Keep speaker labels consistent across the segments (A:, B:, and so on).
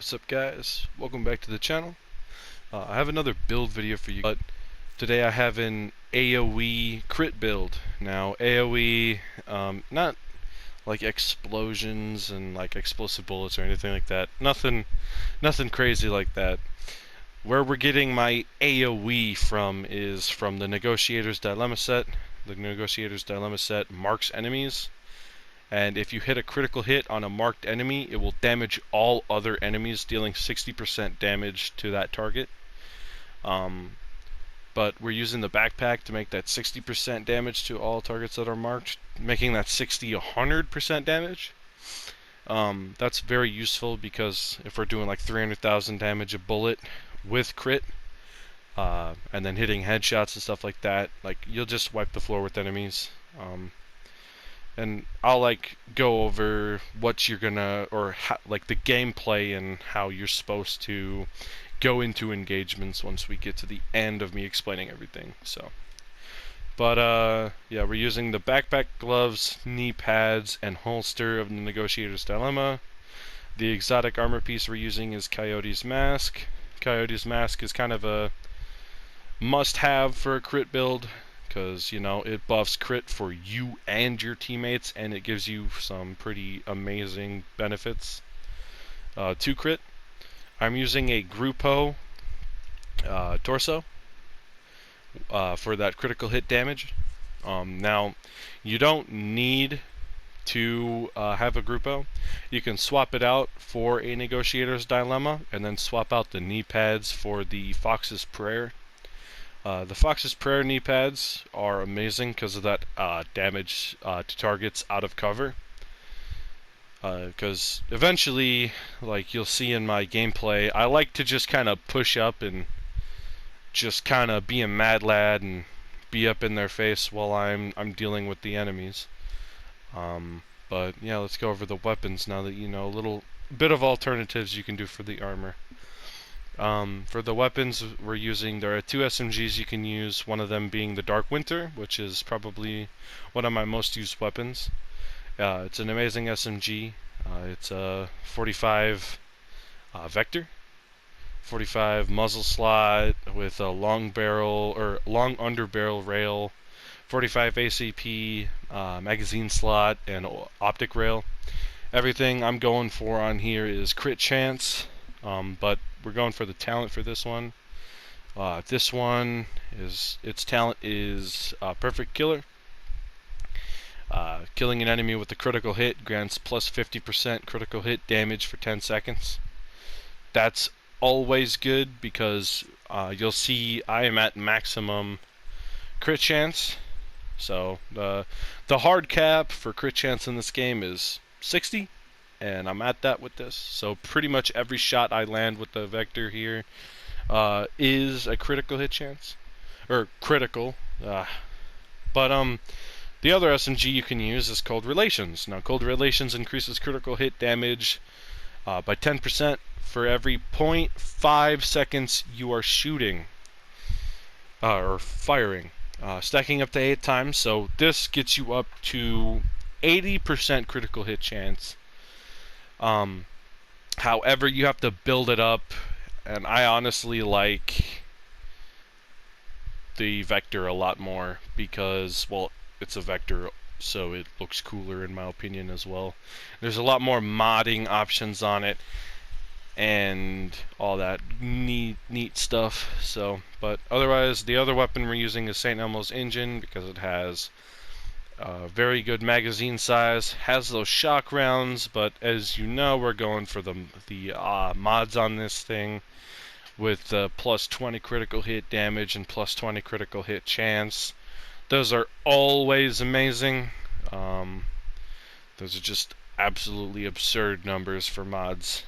A: What's up, guys? Welcome back to the channel. I have another build video for you, but today I have an AOE crit build. Now AOE, not like explosions and like explosive bullets or anything like that. Nothing crazy like that. Where we're getting my AOE from is from the Negotiator's Dilemma set. The Negotiator's Dilemma set marks enemies, and if you hit a critical hit on a marked enemy, it will damage all other enemies, dealing 60% damage to that target. But we're using the backpack to make that 60% damage to all targets that are marked, making that 100% damage. That's very useful because if we're doing like 300,000 damage a bullet with crit, and then hitting headshots and stuff like that, like you'll just wipe the floor with enemies. And I'll like go over what you're gonna, or how, like the gameplay and how you're supposed to go into engagements once we get to the end of me explaining everything. So, but yeah, we're using the backpack, gloves, knee pads, and holster of the Negotiator's Dilemma. The exotic armor piece we're using is Coyote's Mask. Coyote's Mask is kind of a must-have for a crit build, because, you know, it buffs crit for you and your teammates, and it gives you some pretty amazing benefits to crit. I'm using a Grupo torso for that critical hit damage. Now, you don't need to have a Grupo. You can swap it out for a Negotiator's Dilemma, and then swap out the knee pads for the Fox's Prayer. The Fox's Prayer knee pads are amazing because of that damage to targets out of cover. Because eventually, like you'll see in my gameplay, I like to just kind of push up and just kind of be a mad lad and be up in their face while I'm dealing with the enemies. But yeah, let's go over the weapons now that you know a little bit of alternatives you can do for the armor. For the weapons we're using, there are two SMGs you can use, one of them being the Dark Winter, which is probably one of my most used weapons. It's an amazing SMG. It's a 45 Vector, 45 muzzle slot with a long barrel, or long underbarrel rail, 45 ACP magazine slot, and optic rail. Everything I'm going for on here is crit chance, but we're going for the talent for this one. This one is, its talent is Perfect Killer. Killing an enemy with a critical hit grants plus 50% critical hit damage for 10 seconds. That's always good because you'll see I am at maximum crit chance. So the hard cap for crit chance in this game is 60. And I'm at that with this. So pretty much every shot I land with the Vector here is a critical hit chance. Or critical. But the other SMG you can use is Cold Relations. Now Cold Relations increases critical hit damage by 10% for every 0.5 seconds you are shooting. Or firing. Stacking up to 8 times. So this gets you up to 80% critical hit chance. However, you have to build it up, and I honestly like the Vector a lot more because, well, it's a Vector, so it looks cooler in my opinion as well. There's a lot more modding options on it and all that neat stuff. So, but otherwise, the other weapon we're using is St. Elmo's Engine because it has very good magazine size, has those shock rounds, but as you know, we're going for the mods on this thing with plus 20 critical hit damage and plus 20 critical hit chance. Those are always amazing. Those are just absolutely absurd numbers for mods.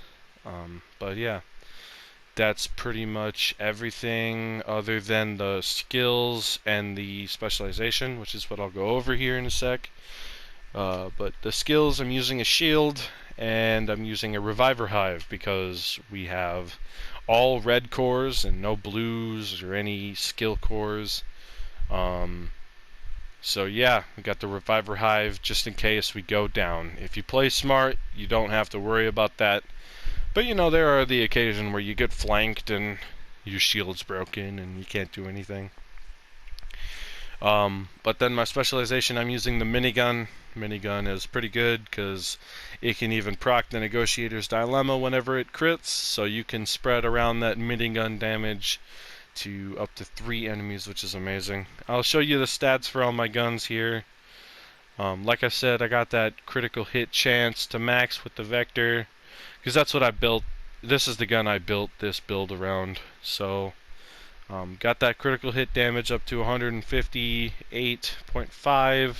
A: But yeah, that's pretty much everything other than the skills and the specialization, which is what I'll go over here in a sec. But the skills, I'm using a shield and I'm using a reviver hive because we have all red cores and no blues or any skill cores. So yeah, we got the reviver hive just in case we go down. If you play smart, you don't have to worry about that. But you know, there are the occasion where you get flanked and your shield's broken and you can't do anything. But then my specialization, I'm using the minigun. Minigun is pretty good because it can even proc the Negotiator's Dilemma whenever it crits, so you can spread around that minigun damage to up to 3 enemies, which is amazing. I'll show you the stats for all my guns here. Like I said, I got that critical hit chance to max with the Vector, because that's what I built. This is the gun I built this build around. So, got that critical hit damage up to 158.5.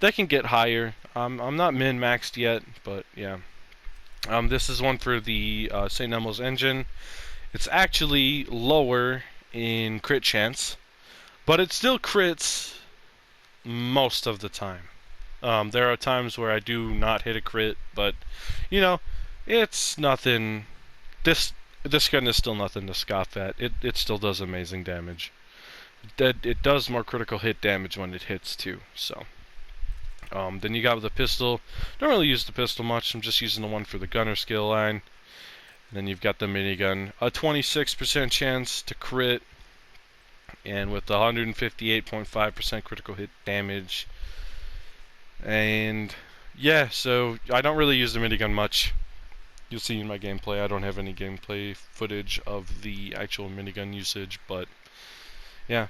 A: That can get higher. I'm not min-maxed yet, but yeah. This is one for the St. Elmo's engine. It's actually lower in crit chance, but it still crits most of the time. There are times where I do not hit a crit, but you know, it's nothing. This gun is still nothing to scoff at. It still does amazing damage. It does more critical hit damage when it hits too. So, then you got the pistol. Don't really use the pistol much. I'm just using the one for the gunner skill line. Then you've got the minigun, a 26% chance to crit, and with the 158.5% critical hit damage. And yeah, so I don't really use the minigun much. You'll see in my gameplay, I don't have any gameplay footage of the actual minigun usage, but yeah.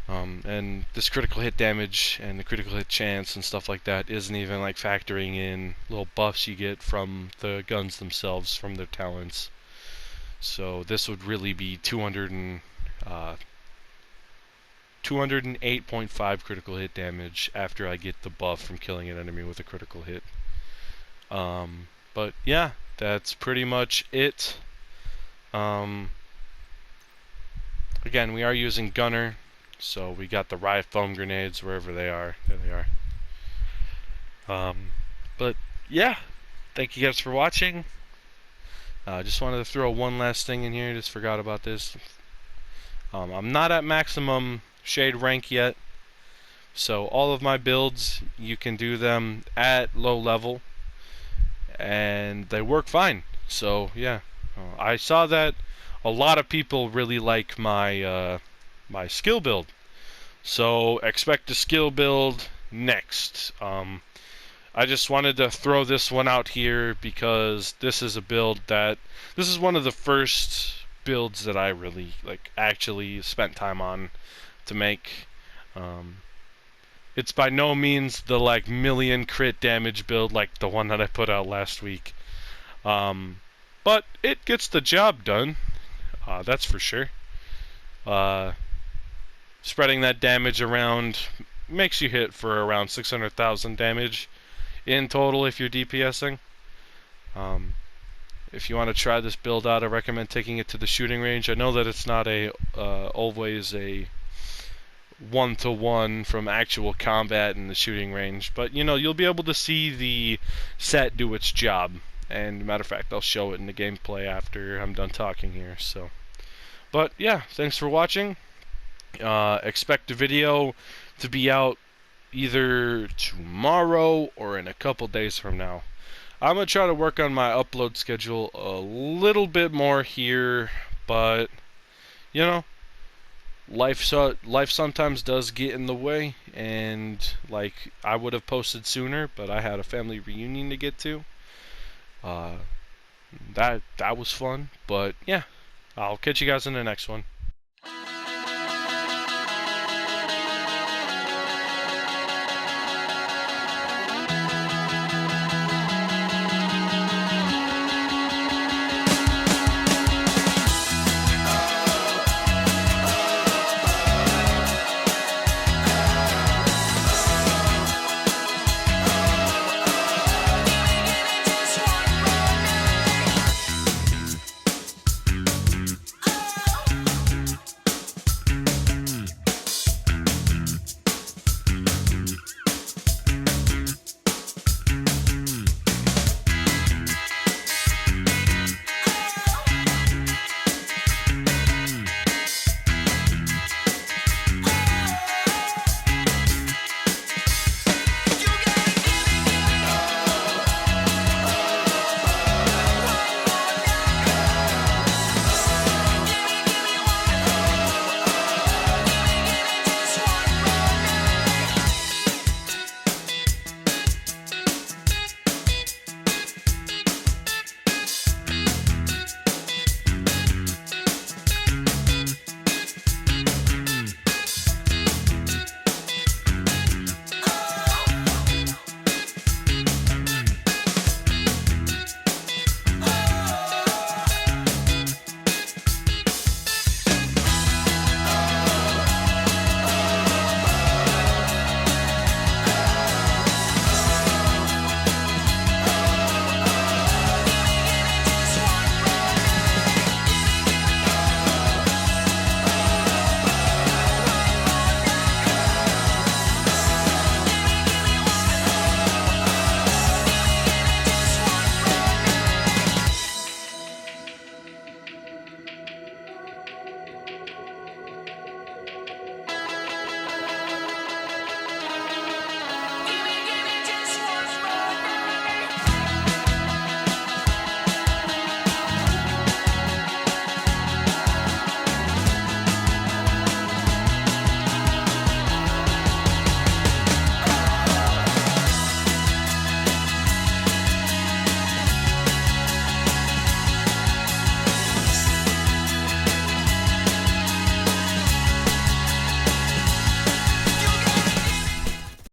A: And this critical hit damage and the critical hit chance and stuff like that isn't even like factoring in little buffs you get from the guns themselves, from their talents. So this would really be 208.5 critical hit damage after I get the buff from killing an enemy with a critical hit. But yeah, that's pretty much it. Again, we are using gunner. So we got the riot foam grenades wherever they are. There they are. But yeah, thank you guys for watching. Just wanted to throw one last thing in here. Just forgot about this. I'm not at maximum shade rank yet. So all of my builds, you can do them at low level. And they work fine. So yeah, I saw that a lot of people really like my my skill build, so expect a skill build next. I just wanted to throw this one out here because this is a build that this is one of the first builds that I really actually spent time on to make. It's by no means the million crit damage build like the one that I put out last week, but it gets the job done, that's for sure. Spreading that damage around makes you hit for around 600,000 damage in total if you're DPSing. If you want to try this build out, I recommend taking it to the shooting range. I know that it's not always a one-to-one from actual combat in the shooting range, but you know, you'll be able to see the set do its job. And matter of fact, I'll show it in the gameplay after I'm done talking here. So, but yeah, thanks for watching. Expect the video to be out either tomorrow or in a couple days from now. I'm gonna try to work on my upload schedule a little bit more here, but you know, life sometimes does get in the way, and I would have posted sooner, but I had a family reunion to get to. That was fun, but yeah, I'll catch you guys in the next one.